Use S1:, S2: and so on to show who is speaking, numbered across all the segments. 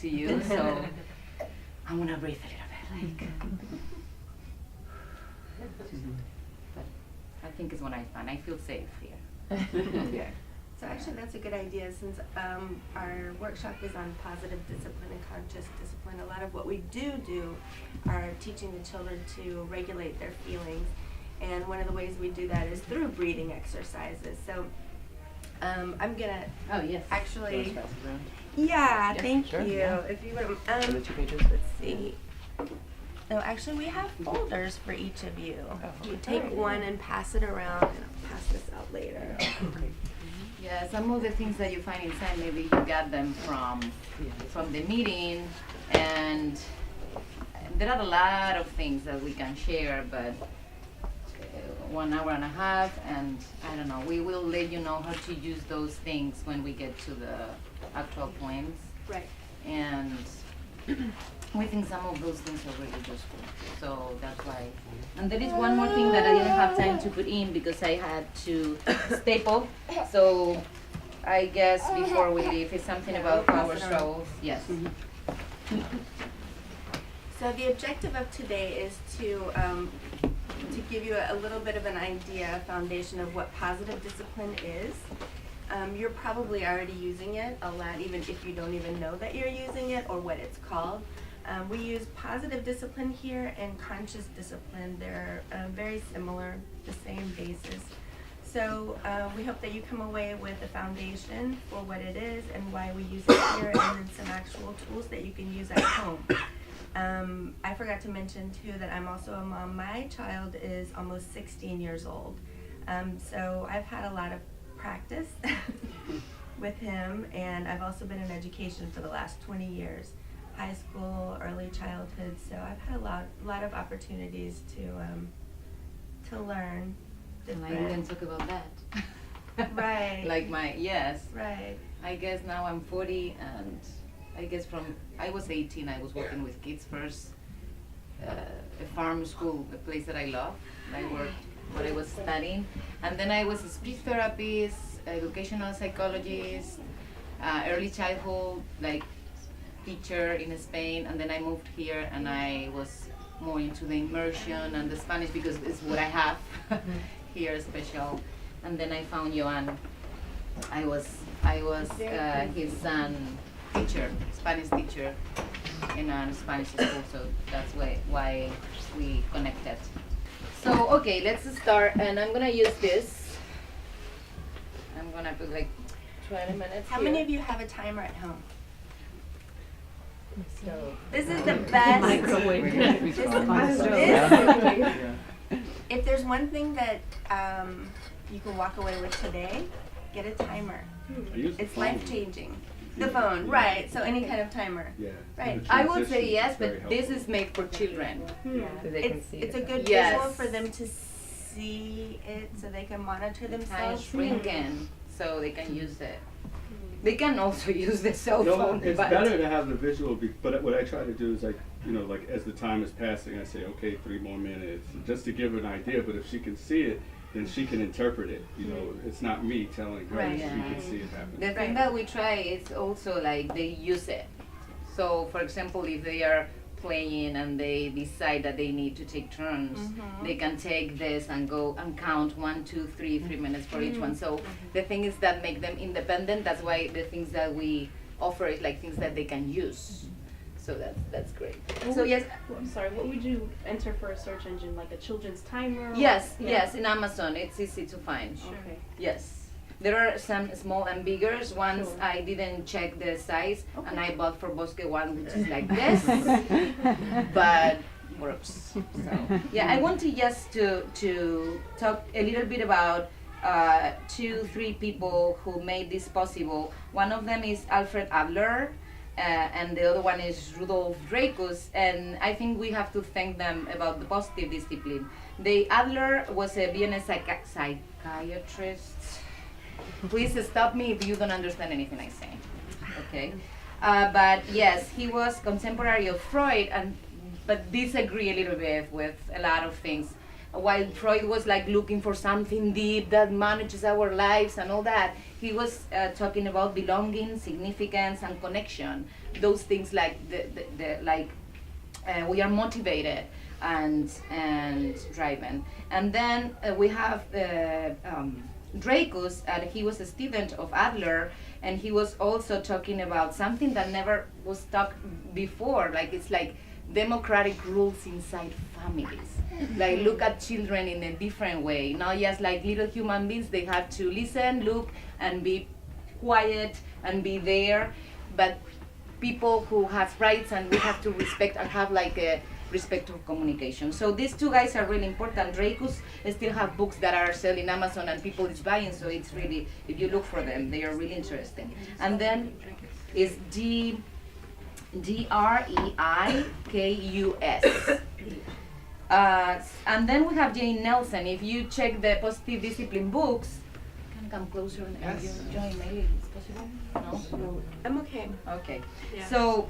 S1: to you, so I'm gonna breathe a little bit, but I think it's what I find. I feel safe here. Yeah.
S2: So actually that's a good idea, since our workshop is on positive discipline and conscious discipline. A lot of what we do are teaching the children to regulate their feelings, and one of the ways we do that is through breathing exercises. So I'm gonna actually, thank
S3: sure,
S2: you.
S3: yeah.
S2: If you would,
S3: Are the 2 pages?
S2: let's see. No, actually we have folders for each of you. You take one and pass it around, and I'll pass this out later.
S1: Yeah, some of the things that you find inside, maybe you got them from the meeting, and there are a lot of things that we can share, but 1 hour and a half, and I don't know, we will let you know how to use those things when we get to the actual points.
S2: Right.
S1: And we think some of those things are really useful, so that's why. And there is one more thing that I didn't have time to put in because I had to staple. So I guess before we leave, it's something about power struggles. Yes.
S2: So the objective of today is to give you a little bit of an idea, a foundation of what positive discipline is. You're probably already using it a lot, even if you don't even know that you're using it or what it's called. We use positive discipline here and conscious discipline. They're very similar, the same basis. So we hope that you come away with a foundation for what it is and why we use it here, and then some actual tools that you can use at home. I forgot to mention too that I'm also a mom. My child is almost 16 years old. So I've had a lot of practice with him, and I've also been in education for the last 20 years. High school, early childhood, so I've had a lot of opportunities to learn.
S1: And I didn't talk about that.
S2: Right.
S1: Like yes.
S2: Right.
S1: I guess now I'm 40, and I guess I was 18, I was working with kids first, a farm school, a place that I love. I worked when I was studying, and then I was a speech therapist, educational psychologist, early childhood, teacher in Spain, and then I moved here and I was more into the immersion and the Spanish because it's what I have here special. And then I found Joan. I was his teacher, Spanish teacher in a Spanish school, so that's why we connected. So okay, let's start, and I'm gonna use this. I'm gonna put 20 minutes.
S2: How many of you have a timer at home?
S1: So
S2: This is the best.
S3: Microwave.
S2: If there's one thing that you can walk away with today, get a timer. It's life-changing. The phone, right? So any kind of timer.
S4: Yeah.
S2: Right.
S1: I would say yes, but this is made for children.
S3: So they can see
S2: It's
S3: it.
S2: a good
S1: Yes.
S2: visual for them to see it, so they can monitor
S1: Kind of
S2: themselves.
S1: shrinking, so they can use it. They can also use the cell
S4: No,
S1: phone.
S4: it's
S1: but
S4: better to have the visual, but what I try to do is as the time is passing, I say, okay, 3 more minutes, just to give her an idea. But if she can see it, then she can interpret it. It's not me telling her;
S2: Right.
S4: she can see it happen.
S1: The thing that we try is also they use it. So, for example, if they are playing and they decide that they need to take turns, they can take this and go and count 1, 2, 3, 3 minutes for each one. So the thing is that make them independent. That's why the things that we offer is things that they can use. So that's great. So yes,
S5: I'm sorry, what would you enter for a search engine, like a children's timer?
S1: yes, in Amazon it's easy to find.
S5: Okay.
S1: Yes. There are some small and bigger ones.
S5: Sure.
S1: I didn't check the size,
S5: Okay.
S1: and I bought for Bosque one, which is like this, but works. So yeah, I want to just to talk a little bit about 2, 3 people who made this possible. One of them is Alfred Adler, and the other one is Rudolf Dreykus, and I think we have to thank them about the positive discipline. Adler was a Viennese psychiatrist. Please stop me if you don't understand anything I say. Okay, but yes, he was contemporary of Freud, but disagree a little bit with a lot of things. while Freud was like looking for something deep that manages our lives and all that, he was talking about belonging, significance, and connection. Those things like we are motivated and driven. And then we have Dreykus, he was a student of Adler, and he was also talking about something that never was talked before. Like it's like democratic rules inside families. Like look at children in a different way. Not just like little human beings, they have to listen, look, and be quiet and be there. But people who have rights, and we have to respect and have like a respect of communication. So these two guys are really important. Dreykus still have books that are selling Amazon and people is buying, so it's really, if you look for them, they are really interesting. And then is Dreykus. And then we have Jane Nelson. If you check the positive discipline books, can come closer and you join, maybe it's possible? No?
S2: I'm okay.
S1: Okay.
S2: Yeah.
S1: So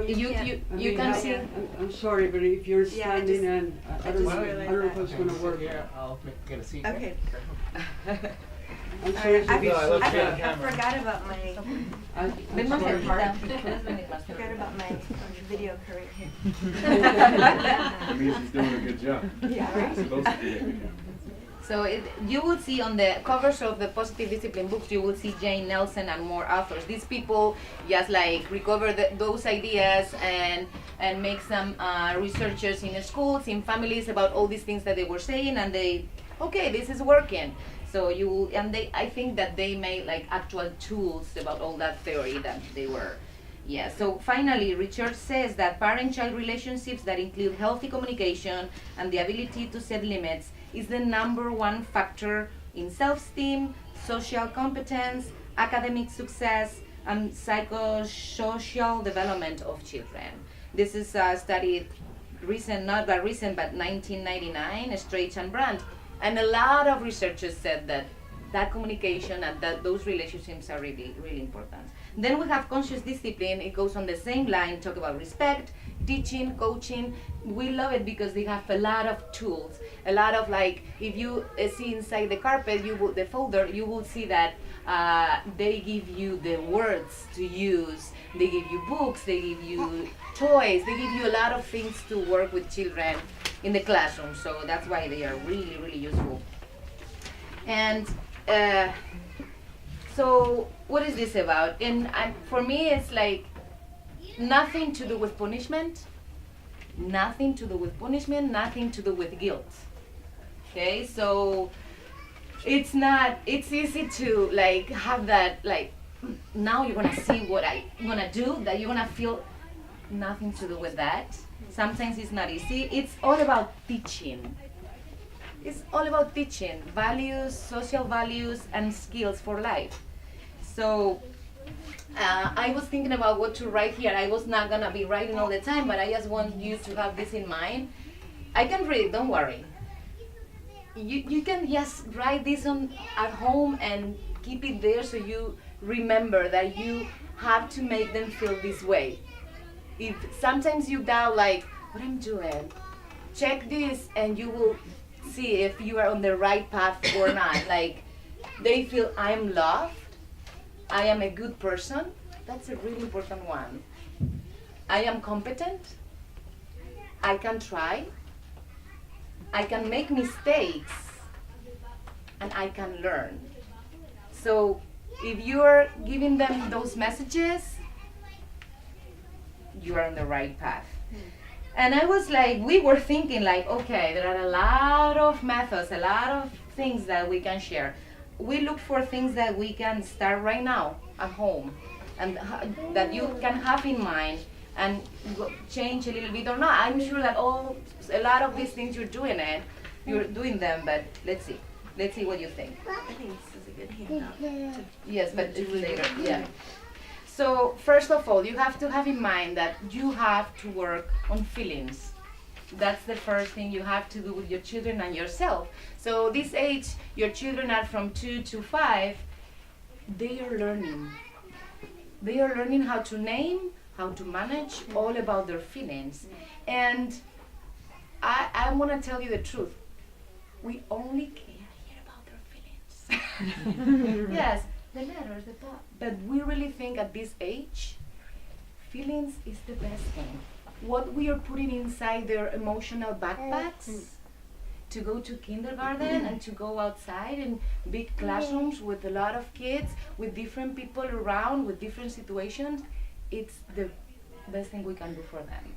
S1: you can see.
S6: I'm sorry, but if you're
S2: Yeah,
S6: standing and I don't know
S2: realized
S6: if it's gonna work.
S7: Here, I'll get a seat.
S2: Okay.
S6: I'm sorry.
S2: I,
S7: No, I love
S2: I,
S7: the
S2: I
S7: camera.
S2: forgot about my
S6: I'm
S1: Ven más
S6: sorry.
S1: cerquita.
S2: forgot about my video career here.
S4: That means he's doing a good job.
S2: Yeah, right.
S4: He's supposed to be.
S1: So you will see on the covers of the positive discipline books, you will see Jane Nelson and more authors. These people just like recover those ideas and make some researchers in schools, in families about all these things that they were saying, and okay, this is working. So I think that they made like actual tools about all that theory that they were. Yeah, so finally, research says that parent-child relationships that include healthy communication and the ability to set limits is the #1 factor in self-esteem, social competence, academic success, and psychosocial development of children. This is a study not that recent, but 1999, Straight and Brandt. And a lot of researchers said that communication and those relationships are really, really important. Then we have conscious discipline. It goes on the same line, talk about respect, teaching, coaching. We love it because they have a lot of tools. A lot of like, if you see inside the carpet, the folder, you will see that they give you the words to use. They give you books, they give you toys, they give you a lot of things to work with children in the classroom. So that's why they are really, really useful. And so what is this about? And for me, it's like nothing to do with punishment, nothing to do with guilt. Okay, so it's easy to like have that, like, now you're gonna see what I'm gonna do, that you're gonna feel. Nothing to do with that. Sometimes it's not easy. It's all about teaching. It's all about teaching values, social values, and skills for life. So I was thinking about what to write here. I was not gonna be writing all the time, but I just want you to have this in mind. I can read, don't worry. You can just write this at home and keep it there so you remember that you have to make them feel this way. If sometimes you doubt like, what I'm doing, check this and you will see if you are on the right path or not. Like, they feel I'm loved, I am a good person. That's a really important one. I am competent, I can try, I can make mistakes, and I can learn. So if you are giving them those messages, you are on the right path. And I was like, we were thinking like, okay, there are a lot of methods, a lot of things that we can share. We look for things that we can start right now at home and that you can have in mind and change a little bit or not. I'm sure that a lot of these things you're doing them, but let's see what you think.
S2: I think this is a good handout.
S1: Yes, but it's later, yeah. So first of all, you have to have in mind that you have to work on feelings. That's the first thing you have to do with your children and yourself. So this age, your children are from 2 to 5, they are learning. They are learning how to name, how to manage, all about their feelings. And I I'm gonna tell you the truth. We only care here about their feelings. Yes, the letters, the part. But we really think at this age, feelings is the best thing. What we are putting inside their emotional backpacks to go to kindergarten and to go outside in big classrooms with a lot of kids, with different people around, with different situations, it's the best thing we can do for them.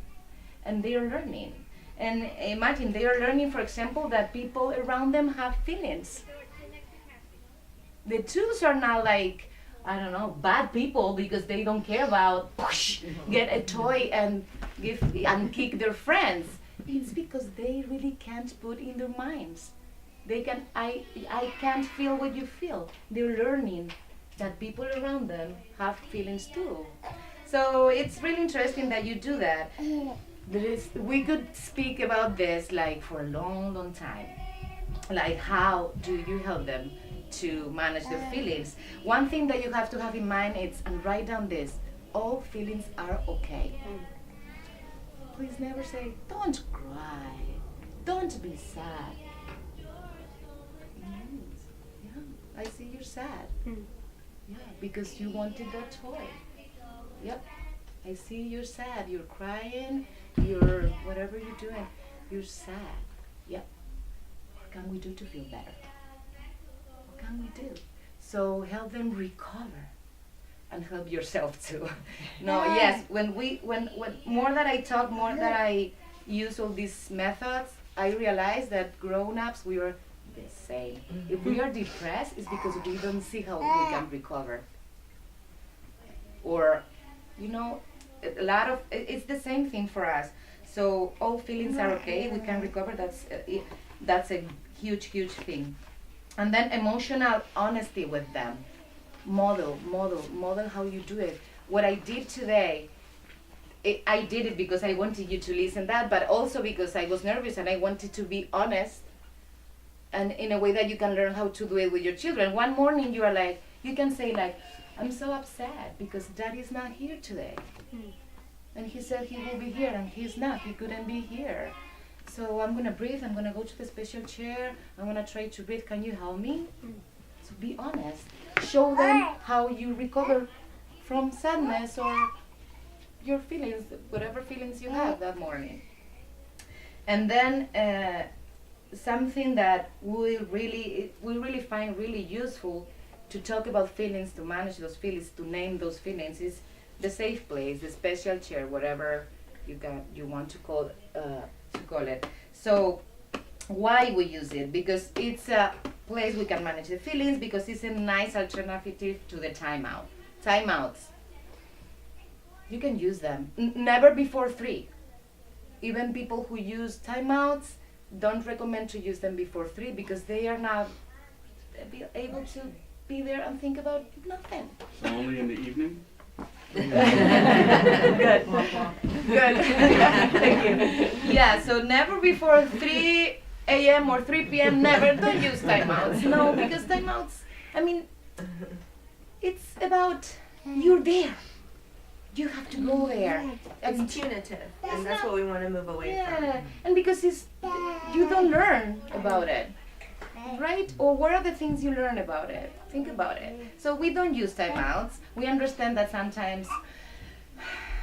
S1: And they are learning. And imagine they are learning, for example, that people around them have feelings. The twos are not like, I don't know, bad people because they don't care about get a toy and give and kick their friends. It's because they really can't put in their minds. They can I can't feel what you feel. They're learning that people around them have feelings too. So it's really interesting that you do that. We could speak about this like for a long, long time. Like how do you help them to manage their feelings? One thing that you have to have in mind is, and write down this, all feelings are okay. Please never say, don't cry, don't be sad. Yeah, I see you're sad. Yeah, because you wanted that toy. Yep, I see you're sad, you're crying, you're whatever you're doing, you're sad. Yep, what can we do to feel better? What can we do? So help them recover and help yourself too. No, yes, when more that I talk, more that I use all these methods, I realize that grown-ups, we are the same. If we are depressed, it's because we don't see how we can recover. Or, you know, a lot of, it's the same thing for us. So all feelings are okay, we can recover, that's a huge, huge thing. And then emotional honesty with them. Model how you do it. What I did today, I did it because I wanted you to listen that, but also because I was nervous and I wanted to be honest, and in a way that you can learn how to do it with your children. One morning you are like, you can say like, I'm so upset because Daddy's not here today. And he said he will be here and he's not, he couldn't be here. So I'm gonna breathe, I'm gonna go to the special chair, I'm gonna try to breathe, can you help me? So be honest. Show them how you recover from sadness or your feelings, whatever feelings you have that morning. And then something that we really find really useful to talk about feelings, to manage those feelings, to name those feelings, is the safe place, the special chair, whatever you want to call it. So why we use it? Because it's a place we can manage the feelings, because it's a nice alternative to the timeouts. You can use them. Never before 3. Even people who use timeouts don't recommend to use them before 3 because they are not able to be there and think about nothing.
S4: So only in the evening?
S1: Good. Thank you. Yeah, so never before 3 a.m. or 3 p.m. Never. Don't use timeouts. No, because timeouts, I mean, it's about you're there. You have to go there.
S2: It's punitive, and that's what we want to move away from.
S1: Yeah, and because you don't learn about it, right? Or what are the things you learn about it? Think about it. So we don't use timeouts. We understand that sometimes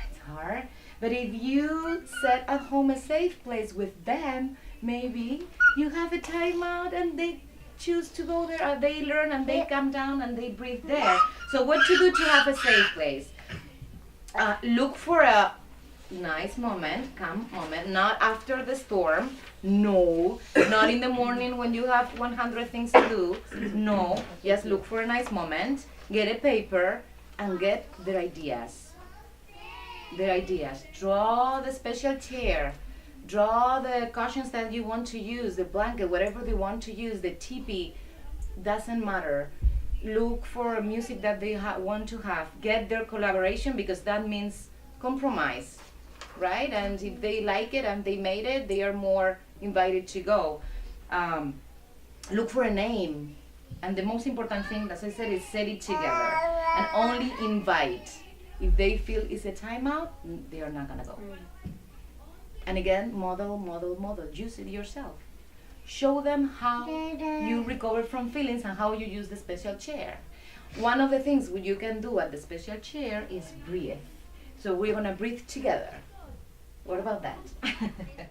S1: it's hard, but if you set at home a safe place with them, maybe you have a timeout and they choose to go there, or they learn and they come down and they breathe there. So what to do to have a safe place? Look for a nice moment, calm moment, not after the storm. No, not in the morning when you have 100 things to do. No, just look for a nice moment, get a paper, and get their ideas. Draw the special chair. Draw the cushions that you want to use, the blanket, whatever they want to use, the teepee, doesn't matter. Look for music that they want to have. Get their collaboration, because that means compromise, right? And if they like it and they made it, they are more invited to go. Look for a name. And the most important thing, as I said, is set it together. And only invite. If they feel it's a timeout, they are not gonna go. And again, model, model, model. Use it yourself. Show them how you recover from feelings and how you use the special chair. One of the things you can do at the special chair is breathe. So we're gonna breathe together. What about that?